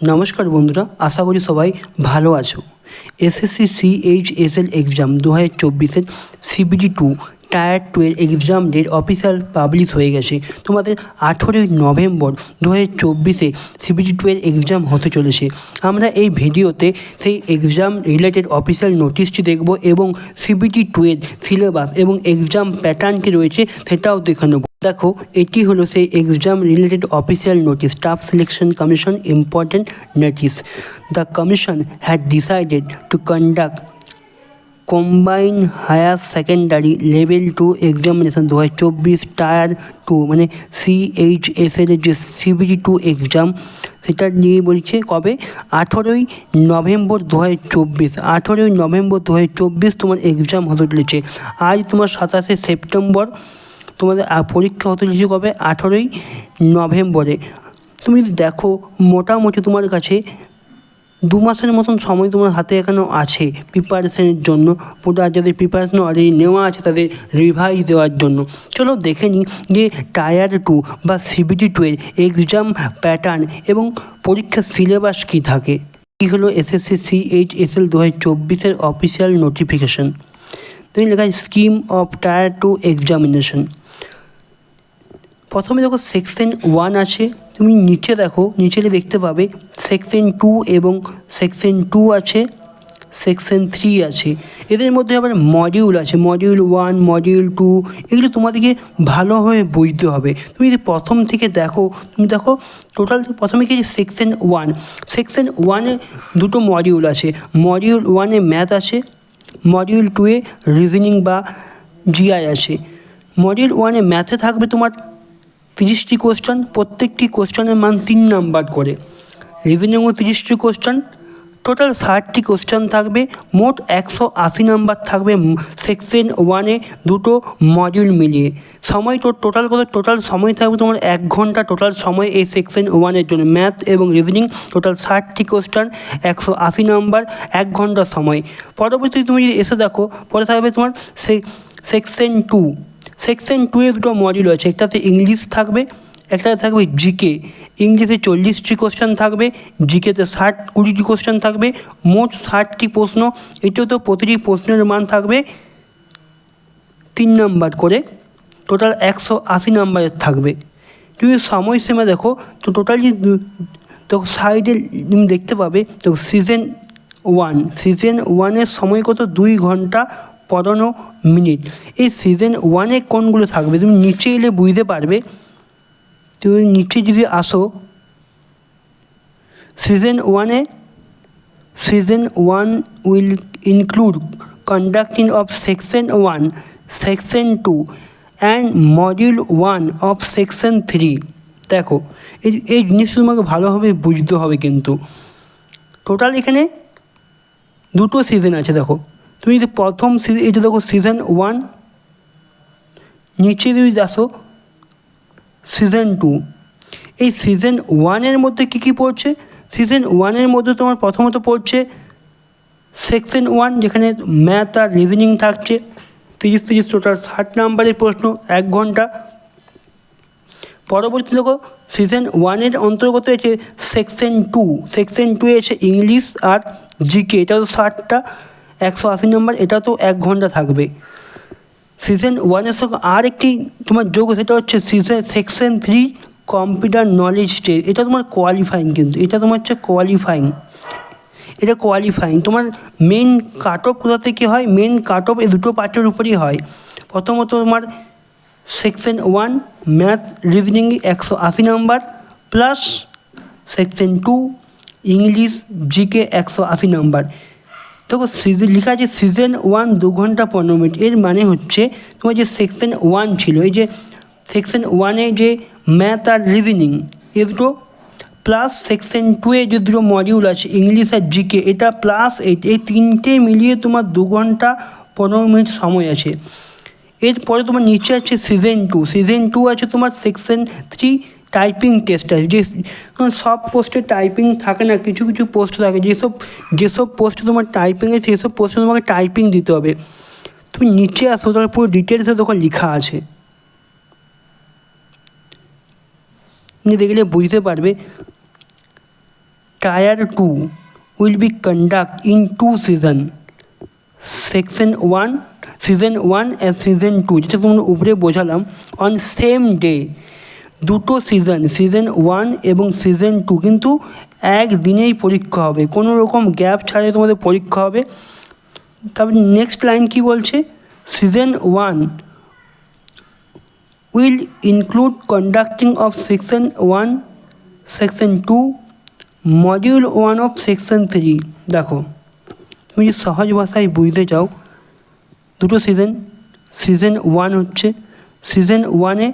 নমস্কার বন্ধুরা, আশা করি সবাই ভালো আছো। এসএসসি সিএইচএসএল এক্সাম 2024-এর সিবিটি 2 টায়ার 2 এর এক্সাম ডেট অফিসিয়াল পাবলিশ হয়ে গেছে। তোমাদের 18ই নভেম্বর 2024-এ সিবিটি 2 এর এক্সাম হতে চলেছে। আমরা এই ভিডিওতে সেই এক্সাম রিলেটেড অফিসিয়াল নোটিশটি দেখব এবং সিবিটি 2 এর সিলেবাস এবং এক্সাম প্যাটার্ন কি রয়েছে সেটাও দেখে নেব। দেখো, এটি হলো সেই exam related official notice. Staff selection commission important notice. The commission had decided to conduct combine higher secondary level 2 examination 2024 tier 2 মানে সিএইচএসএল এর যে সিবিটি 2 এক্সাম সেটা নিয়ে বলছে কবে 18ই নভেম্বর 2024। 18ই নভেম্বর 2024 তোমার এক্সাম হতে চলেছে। আজ তোমার 27শে সেপ্টেম্বর, তোমাদের পরীক্ষা হতে চলেছে কবে 18ই নভেম্বরে। তুমি দেখো, মোটামুটি তোমার কাছে 2 মাসের মতন সময় তোমার হাতে এখনো আছে প্রিপারেশনের জন্য। পুরো যাদের প্রিপারেশন অলরেডি নেওয়া আছে তাদের রিভাইজ দেওয়ার জন্য। চলো দেখে নিই যে টায়ার 2 বা সিবিটি 2 এর এক্সাম প্যাটার্ন এবং পরীক্ষার সিলেবাস কী থাকে। কী হলো এসএসসি সিএইচএসএল 2024-এর অফিসিয়াল নোটিফিকেশন। তুমি লেখা স্কিম অফ টায়ার 2 এক্সামিনেশন। প্রথমে দেখো সেকশন 1 আছে, তুমি নিচে দেখো, নিচে দেখতে পাবে সেকশন 2 এবং সেকশন 2 আছে, সেকশন 3 আছে। এদের মধ্যে আবার মডিউল আছে, মডিউল 1, মডিউল 2, এগুলো তোমাদেরকে ভালোভাবে বুঝতে হবে। তুমি যদি প্রথম থেকে দেখো, তুমি দেখো টোটাল প্রথমে কি সেকশন 1। সেকশন 1-এ দুটো মডিউল আছে। মডিউল 1-এ ম্যাথ আছে, মডিউল 2-এ রিজনিং বা জিআই আছে। মডিউল 1-এ ম্যাথে থাকবে তোমার 30টি কোশ্চেন, প্রত্যেকটি কোশ্চেনের মান 3 নাম্বার করে। রিজনিংও 30টি কোশ্চেন, টোটাল 60টি কোশ্চেন থাকবে, মোট 180 নাম্বার থাকবে সেকশন 1-এ দুটো মডিউল মিলিয়ে। সময় টোটাল কত? টোটাল সময় থাকবে তোমার 1 ঘন্টা টোটাল সময় এই সেকশন 1-এর জন্য। ম্যাথ এবং রিজনিং টোটাল 60টি কোশ্চেন, 180 নাম্বার, 1 ঘন্টা সময়। পরবর্তী তুমি যদি এসে দেখো, পরে থাকবে তোমার সেকশন 2। সেকশন 2-এ দুটো মডিউল আছে, একটাতে ইংলিশ থাকবে, একটাতে থাকবে জিকে। ইংলিশে 40টি কোশ্চেন থাকবে, জিকেতে 20টি কোশ্চেন থাকবে, মোট 60টি প্রশ্ন। এটাও তো প্রতিটি প্রশ্নের মান থাকবে 3 নাম্বার করে, টোটাল 180 নাম্বারের থাকবে। তুমি সময়সীমা দেখো তো টোটাল তো সাইডে তুমি দেখতে পাবে তো সিজন 1-এর সময় কত? 2 ঘন্টা 15 মিনিট। এই সিজন 1-এ কোনগুলো থাকবে তুমি নিচে এলে বুঝতে পারবে। তুমি নিচে যদি আসো, season 1 will include conducting of section 1, section 2 and module 1 of section 3। দেখো, এই জিনিসটা তোমাকে ভালোভাবে বুঝতে হবে কিন্তু। টোটাল এখানে দুটো সিজন আছে। দেখো, তুমি যদি প্রথম এটা দেখো সিজন 1, নিচে যদি আসো সিজন 2। এই সিজন 1-এর মধ্যে কী পড়ছে? সিজন 1-এর মধ্যে তোমার প্রথমত পড়ছে সেকশন 1, যেখানে ম্যাথ আর রিজনিং থাকছে 30 টোটাল 60 নাম্বারের প্রশ্ন, 1 ঘন্টা। পরবর্তী দেখো সিজন 1-এর অন্তর্গত আছে সেকশন 2। সেকশন 2-এ আছে ইংলিশ আর জিকে, এটাও 60টা, 180 নাম্বার, এটা তো 1 ঘন্টা থাকবে। সিজন 1-এর সঙ্গে আর একটি তোমার যোগ, সেটা হচ্ছে সেকশন 3 কম্পিউটার নলেজ টেস্ট। এটা তোমার কোয়ালিফাইং, কিন্তু এটা তোমার হচ্ছে কোয়ালিফাইং। এটা কোয়ালিফাইং। তোমার মেন কাট অফ কোথা থেকে হয়? মেন কাট অফ এই দুটো পার্টের উপরই হয়। প্রথমত তোমার section 1 math reasoning 180 number, plus section 2 English GK 180 number. দেখো লেখা আছে সিজন 1 2 ঘন্টা 15 মিনিট। এর মানে হচ্ছে তোমার যে সেকশন 1 ছিল, এই যে সেকশন 1-এ যে ম্যাথ আর রিজনিং এ দুটো, প্লাস সেকশন 2-এ যে দুটো মডিউল আছে ইংলিশ আর জিকে, এটা প্লাস এই তিনটে মিলিয়ে তোমার 2 ঘন্টা 15 মিনিট সময় আছে। এরপরে তোমার নিচে আছে সিজন 2। সিজন 2 আছে তোমার সেকশন 3 টাইপিং টেস্ট আছে। যে সব পোস্টে টাইপিং থাকে না, কিছু কিছু পোস্ট থাকে, যেসব পোস্টে তোমার টাইপিং আছে সেসব পোস্টে তোমাকে টাইপিং দিতে হবে। তুমি নিচে আসো, তাহলে পুরো ডিটেলসে তখন লেখা আছে, দেখলে বুঝতে পারবে। Tier 2 will be conducted in 2 seasons, season 1 and season 2, যেটা তোমরা উপরে বোঝালাম, অন সেম ডে। দুটো সিজন 1 এবং সিজন 2 কিন্তু একদিনেই পরীক্ষা হবে, কোনো রকম গ্যাপ ছাড়াই তোমাদের পরীক্ষা হবে। তারপরে নেক্সট লাইন কি বলছে, season 1 will include conducting of section 1, section 2, module 1 of section 3। দেখো তুমি যদি সহজ ভাষায় বুঝতে চাও, দুটো সিজন 1 হচ্ছে, সিজন 1-এ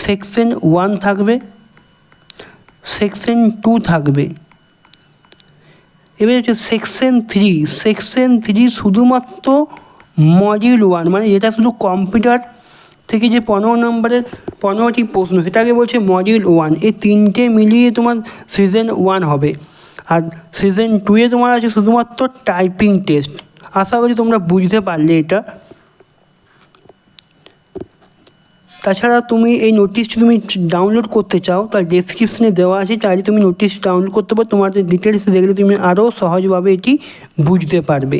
সেকশন 1 থাকবে, সেকশন 2 থাকবে। এবার হচ্ছে সেকশন 3 শুধুমাত্র মডিউল 1, মানে যেটা শুধু কম্পিউটার থেকে যে 15 নম্বরের 15টি প্রশ্ন সেটাকে বলছে মডিউল 1। এই তিনটে মিলিয়ে তোমার সিজন 1 হবে। আর সিজন 2-এ তোমার আছে শুধুমাত্র টাইপিং টেস্ট। আশা করি তোমরা বুঝতে পারলে এটা। তাছাড়া তুমি এই নোটিশটি তুমি ডাউনলোড করতে চাও, তার ডেসক্রিপশনে দেওয়া আছে, চাইলে তুমি নোটিশ ডাউনলোড করতে পারো। তোমাদের ডিটেলস দেখলে তুমি আরও সহজভাবে এটি বুঝতে পারবে।